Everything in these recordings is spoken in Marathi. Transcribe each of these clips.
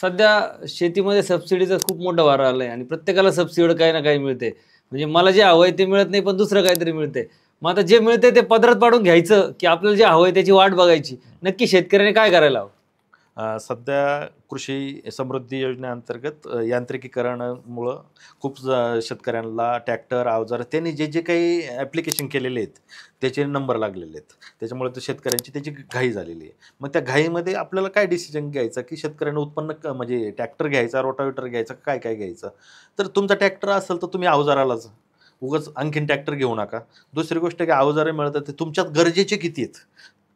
सध्या शेतीमध्ये सबसिडीचा खूप मोठा वारा आलाय आणि प्रत्येकाला सबसिडी काही ना काही मिळते. म्हणजे मला जे हवंय ते मिळत नाही, पण दुसरं काहीतरी मिळते. मग आता जे मिळते ते पदरात पाडून घ्यायचं, की आपल्याला जे हवंय त्याची वाट बघायची? नक्की शेतकऱ्याने काय करायला हवं? सध्या कृषी समृद्धी योजनेअंतर्गत यांत्रिकीकरणामुळं खूप शेतकऱ्यांना ट्रॅक्टर, अवजार त्यांनी जे जे काही ॲप्लिकेशन केलेले आहेत, त्याचे नंबर लागलेले आहेत. त्याच्यामुळे तर शेतकऱ्यांची त्याची घाई झालेली आहे. मग त्या घाईमध्ये आपल्याला काय डिसिजन घ्यायचा, की शेतकऱ्यांना उत्पन्न म्हणजे ट्रॅक्टर घ्यायचा, रोटावेटर घ्यायचा, काय घ्यायचं? तर तुमचा ट्रॅक्टर असेल तर तुम्ही अवजारालाच उगाच आणखीन ट्रॅक्टर घेऊ नका. दुसरी गोष्ट की अवजारं मिळतात ते तुमच्यात गरजेचे किती आहेत?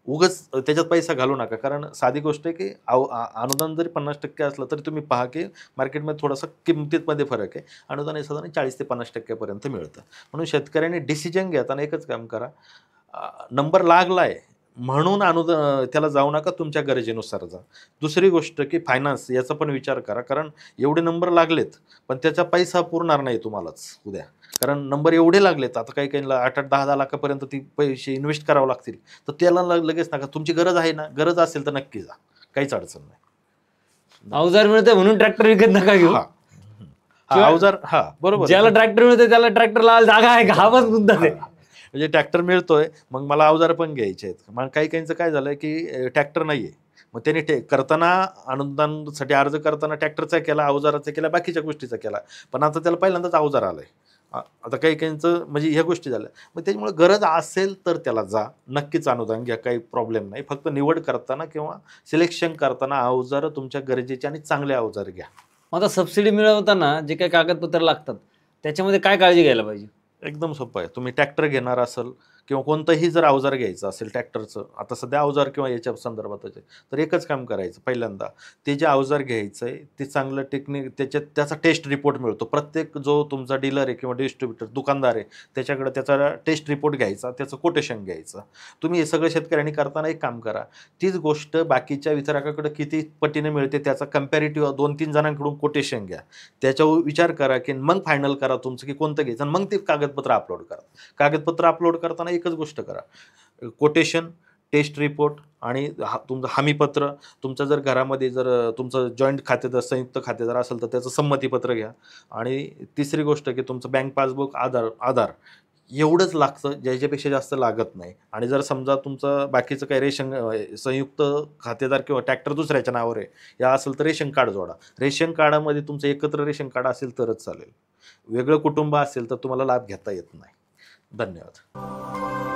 उगाच त्याच्यात पैसा घालू नका. कारण साधी गोष्ट आहे, की अनुदान जरी 50% असलं, तरी तुम्ही पहा, की मार्केटमध्ये थोडासा किमतीमध्ये फरक आहे. अनुदान हे साधारण 40% ते 50% पर्यंत मिळतं. म्हणून शेतकऱ्यांनी डिसिजन घेताना एकच काम करा, नंबर लागलाय म्हणून त्याला जाऊ नका, तुमच्या गरजेनुसार जा. दुसरी गोष्ट, की फायनान्स याचा पण विचार करा. कारण एवढे नंबर लागलेत, पण त्याचा पैसा पुरणार नाही तुम्हालाच उद्या. कारण नंबर एवढे लागलेत, आता काही-काहींना 8-8, 10-10 लाखापर्यंत ती पैसे इन्व्हेस्ट करावे लागतील. तर त्याला लगेच नका. तुमची गरज आहे ना, गरज असेल तर नक्की जा. काहीच अडचण नाही. अवजार मिळतंय म्हणून ट्रॅक्टर विकत नका घेऊ. हां. किंवा अवजार बरोबर ज्याला आहे. ट्रॅक्टर मिळतोय त्याला ट्रॅक्टर लावायला जागा आहे का? हा पण मुद्दा आहे. म्हणजे ट्रॅक्टर मिळतोय, मग मला अवजार पण घ्यायचे आहेत. मग काही-काहींचं काय झालंय, की ट्रॅक्टर नाहीये. मग त्यांनी करताना अनुदानासाठी अर्ज करताना ट्रॅक्टरचा केला, अवजाराचा केला, बाकीच्या गोष्टीचा केला. पण आता त्याला पहिल्यांदाच अवजार आलंय. आता काही-काहींचं म्हणजे ह्या गोष्टी झाल्या. मग त्याच्यामुळे गरज असेल तर त्याला जा. नक्कीच अनुदान घ्या, काही प्रॉब्लेम नाही. फक्त निवड करताना किंवा सिलेक्शन करताना अवजारं तुमच्या गरजेचे आणि चांगले अवजार घ्या. मग आता सबसिडी मिळवताना जे काही कागदपत्र लागतात, त्याच्यामध्ये काय काळजी घ्यायला पाहिजे? एकदम सोपं आहे. तुम्ही ट्रॅक्टर घेणार असाल किंवा कोणतंही जर अवजार घ्यायचं असेल ट्रॅक्टरचं, आता सध्या अवजार किंवा याच्या संदर्भातच आहे, तर एकच काम करायचं पहिल्यांदा, ते जे अवजार घ्यायचं आहे ते चांगलं टेक्निक त्याचा टेस्ट रिपोर्ट मिळतो. प्रत्येक जो तुमचा डीलर आहे किंवा डिस्ट्रिब्युटर दुकानदार आहे, त्याच्याकडे त्याचा टेस्ट रिपोर्ट घ्यायचा, त्याचं कोटेशन घ्यायचं. तुम्ही हे सगळं शेतकऱ्यांनी करताना एक काम करा, तीच गोष्ट बाकीच्या वितरकाकडे किती पटीने मिळते त्याचा कंपॅरेटिव्ह 2-3 जणांकडून कोटेशन घ्या. त्याच्यावर विचार करा, की मग फायनल करा तुमचं, की कोणतं घ्यायचं आणि मग ते कागदपत्र अपलोड करा. कागदपत्र अपलोड करताना एकच गोष्ट करा, कोटेशन, टेस्ट रिपोर्ट आणि तुमचं हमीपत्र. तुमचं जर घरामध्ये जर तुमचं जॉईंट खातेदार, संयुक्त खातेदार असेल तर त्याचं संमतीपत्र घ्या. आणि तिसरी गोष्ट, की तुमचं बँक पासबुक, आधार एवढंच लागतं, ज्याच्यापेक्षा जास्त लागत नाही. आणि जर समजा तुमचं बाकीचं काही संयुक्त खातेदार किंवा ट्रॅक्टर दुसऱ्याच्या नावावर आहे या असेल तर रेशन कार्ड जोडा. रेशन कार्डामध्ये तुमचं एकत्र रेशन कार्ड असेल तरच चालेल. वेगळं कुटुंब असेल तर तुम्हाला लाभ घेता येत नाही. धन्यवाद.